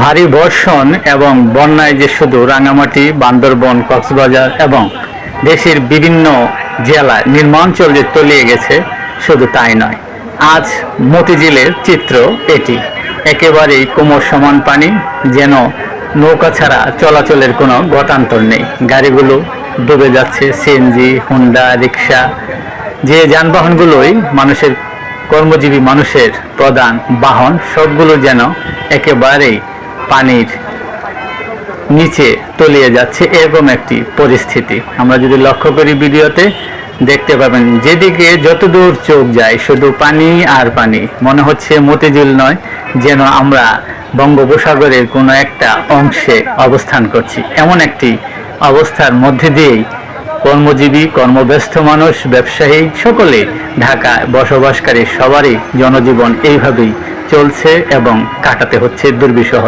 ভারী বর্ষণ এবং বন্যায় যে শুধু রাঙামাটি, বান্দরবন, কক্সবাজার এবং দেশের বিভিন্ন জেলায় নির্মাঞ্চল যে তলিয়ে গেছে, শুধু তাই নয়, আজ মতিঝিলের চিত্র এটি। একেবারেই কোমর সমান পানি, যেন নৌকা ছাড়া চলাচলের কোনো গতান্তর নেই। গাড়িগুলো ডুবে যাচ্ছে, সিএনজি, হুন্ডা, রিক্সা, যে যানবাহনগুলোই মানুষের, কর্মজীবী মানুষের প্রধান বাহন, সবগুলো যেন একেবারেই পানির নিচে তলিয়ে যাচ্ছে, এরকম একটি পরিস্থিতি আমরা যদি লক্ষ্য করি ভিডিওতে দেখতে পাবেন। যেদিকে যতদূর চোখ যায় শুধু পানি আর পানি, মনে হচ্ছে মতিঝিল নয়, যেন আমরা বঙ্গোপসাগরের কোনো একটা অংশে অবস্থান করছি। এমন একটি অবস্থার মধ্যে দিয়েই কর্মজীবী, কর্মব্যস্ত মানুষ, ব্যবসায়ী সকলে, ঢাকায় বসবাসকারী সবারই জনজীবন এইভাবেই চলছে এবং কাটাতে হচ্ছে দুর্বিষহ।